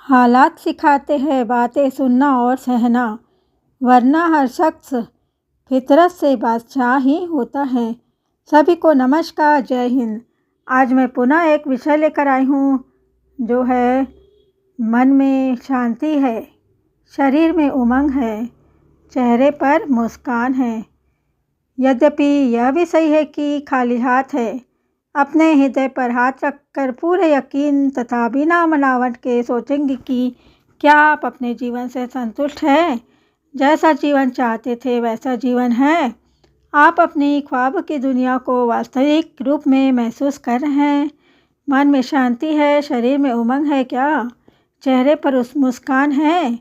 हालात सिखाते हैं बातें सुनना और सहना, वरना हर शख्स फितरत से बादशाह ही होता है। सभी को नमस्कार, जय हिंद। आज मैं पुनः एक विषय लेकर आई हूँ जो है मन में शांति है, शरीर में उमंग है, चेहरे पर मुस्कान है। यद्यपि यह भी सही है कि खाली हाथ है। अपने हृदय पर हाथ रखकर पूरे यकीन तथा बिना बनावट के सोचेंगे कि क्या आप अपने जीवन से संतुष्ट हैं? जैसा जीवन चाहते थे वैसा जीवन है? आप अपनी ख्वाब की दुनिया को वास्तविक रूप में महसूस कर रहे हैं? मन में शांति है, शरीर में उमंग है क्या? चेहरे पर उस मुस्कान है?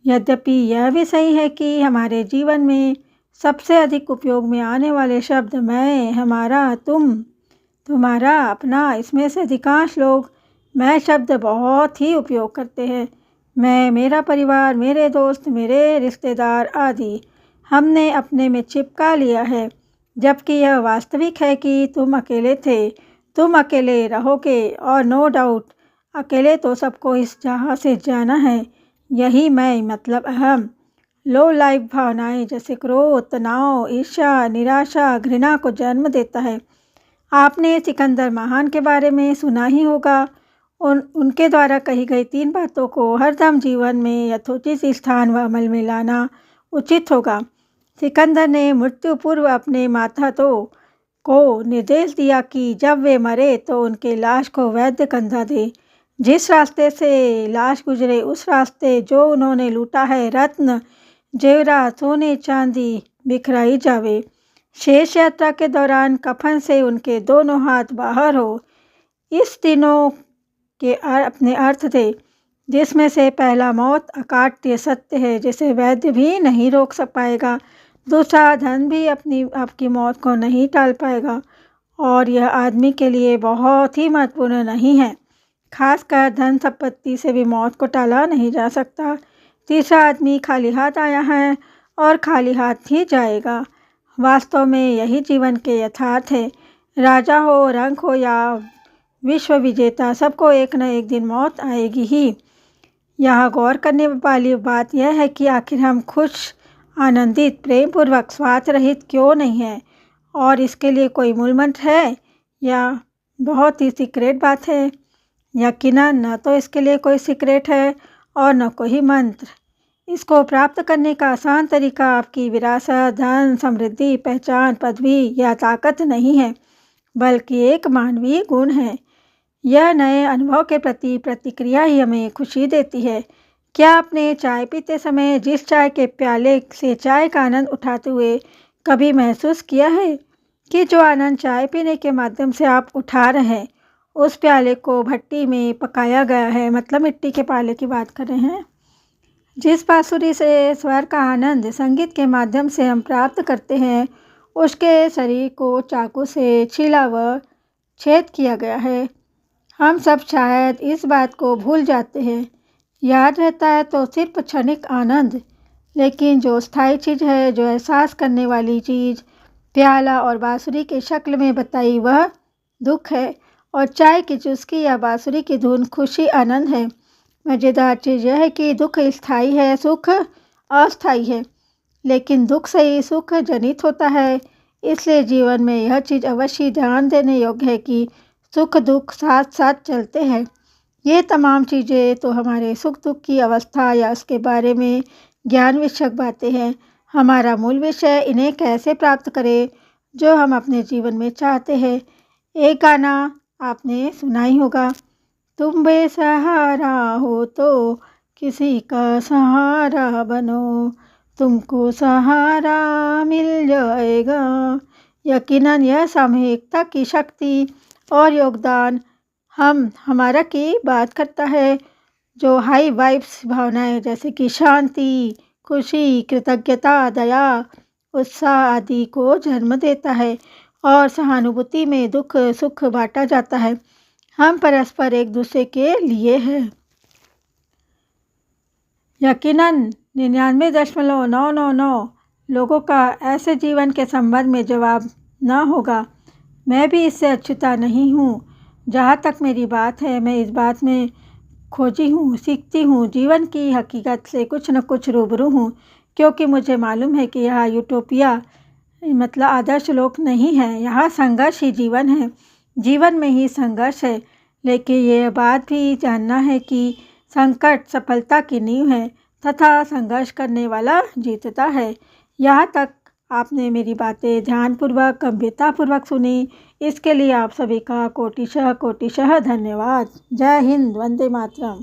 यद्यपि यह भी सही है कि हमारे जीवन में सबसे अधिक उपयोग में आने वाले शब्द मैं, हमारा, तुम, तुम्हारा, अपना, इसमें से अधिकांश लोग मैं शब्द बहुत ही उपयोग करते हैं। मैं, मेरा परिवार, मेरे दोस्त, मेरे रिश्तेदार आदि हमने अपने में चिपका लिया है, जबकि यह वास्तविक है कि तुम अकेले थे, तुम अकेले रहोगे और नो डाउट अकेले तो सबको इस जहाँ से जाना है। यही मैं मतलब अहम लो लाइफ भावनाएं जैसे क्रोध, तनाव, ईर्ष्या, निराशा, घृणा को जन्म देता है। आपने सिकंदर महान के बारे में सुना ही होगा। उनके द्वारा कही गई 3 बातों को हरदम जीवन में यथोचित स्थान व अमल में लाना उचित होगा। सिकंदर ने मृत्यु पूर्व अपने मातातो को निर्देश दिया कि जब वे मरे तो उनके लाश को वैद्य कंधा दे। जिस रास्ते से लाश गुजरे उस रास्ते जो उन्होंने लूटा है, रत्न, जेवरात, सोने, चांदी बिखराई जावे। शेष यात्रा के दौरान कफन से उनके दोनों हाथ बाहर हो। इस तीनों के अपने अर्थ थे, जिसमें से पहला मौत अकाट्य सत्य है जिसे वैद्य भी नहीं रोक पाएगा। दूसरा, धन भी आपकी मौत को नहीं टाल पाएगा और यह आदमी के लिए बहुत ही महत्वपूर्ण नहीं है। खासकर धन संपत्ति से भी मौत को टाला नहीं जा सकता। तीसरा, आदमी खाली हाथ आया है और खाली हाथ ही जाएगा। वास्तव में यही जीवन के यथार्थ है। राजा हो, रंक हो या विश्व विजेता, सबको एक न एक दिन मौत आएगी ही। यहाँ गौर करने वाली बात यह है कि आखिर हम खुश, आनंदित, प्रेमपूर्वक, स्वार्थ रहित क्यों नहीं है? और इसके लिए कोई मूल मंत्र है या बहुत ही सीक्रेट बात है? यकीनन न तो इसके लिए कोई सीक्रेट है और न कोई मंत्र। इसको प्राप्त करने का आसान तरीका आपकी विरासत, धन, समृद्धि, पहचान, पदवी या ताकत नहीं है, बल्कि एक मानवीय गुण है। यह नए अनुभव के प्रति प्रतिक्रिया ही हमें खुशी देती है। क्या आपने चाय पीते समय जिस चाय के प्याले से चाय का आनंद उठाते हुए कभी महसूस किया है कि जो आनंद चाय पीने के माध्यम से आप उठा रहे हैं उस प्याले को भट्टी में पकाया गया है, मतलब मिट्टी के प्याले की बात कर रहे हैं। जिस बांसुरी से स्वर का आनंद संगीत के माध्यम से हम प्राप्त करते हैं उसके शरीर को चाकू से छीला व छेद किया गया है। हम सब शायद इस बात को भूल जाते हैं। याद रहता है तो सिर्फ क्षणिक आनंद, लेकिन जो स्थायी चीज़ है, जो एहसास करने वाली चीज़ प्याला और बांसुरी की शक्ल में बताई, वह दुख है। और चाय की चुस्की या बांसुरी की धुन खुशी, आनंद है। मज़ेदार चीज़ यह है कि दुख स्थायी है, सुख अस्थायी है, लेकिन दुख से ही सुख जनित होता है। इसलिए जीवन में यह चीज़ अवश्य ध्यान देने योग्य है कि सुख दुख साथ साथ चलते हैं। ये तमाम चीज़ें तो हमारे सुख दुख की अवस्था या उसके बारे में ज्ञान विषयक बातें हैं। हमारा मूल विषय इन्हें कैसे प्राप्त करें जो हम अपने जीवन में चाहते हैं। एक गाना आपने सुना ही होगा, तुम बेसहारा हो तो किसी का सहारा बनो, तुमको सहारा मिल जाएगा। यकीनन यह सामूहिकता की शक्ति और योगदान हमारा की बात करता है, जो हाई वाइब्स भावनाएं जैसे कि शांति, खुशी, कृतज्ञता, दया, उत्साह आदि को जन्म देता है और सहानुभूति में दुख सुख बांटा जाता है। हम परस्पर एक दूसरे के लिए हैं। यकीनन 99.999 लोगों का ऐसे जीवन के संबंध में जवाब न होगा। मैं भी इससे अछूता नहीं हूँ। जहाँ तक मेरी बात है, मैं इस बात में खोजी हूँ, सीखती हूँ, जीवन की हकीकत से कुछ न कुछ रूबरू हूँ, क्योंकि मुझे मालूम है कि यह यूटोपिया मतलब आदर्श लोक नहीं है, यहाँ संघर्ष ही जीवन है, जीवन में ही संघर्ष है। लेकिन ये बात भी जानना है कि संकट सफलता की नींव है तथा संघर्ष करने वाला जीतता है। यहाँ तक आपने मेरी बातें ध्यानपूर्वक गंभीरतापूर्वक सुनी, इसके लिए आप सभी का कोटिशः कोटिशः धन्यवाद। जय हिंद, वंदे मातरम।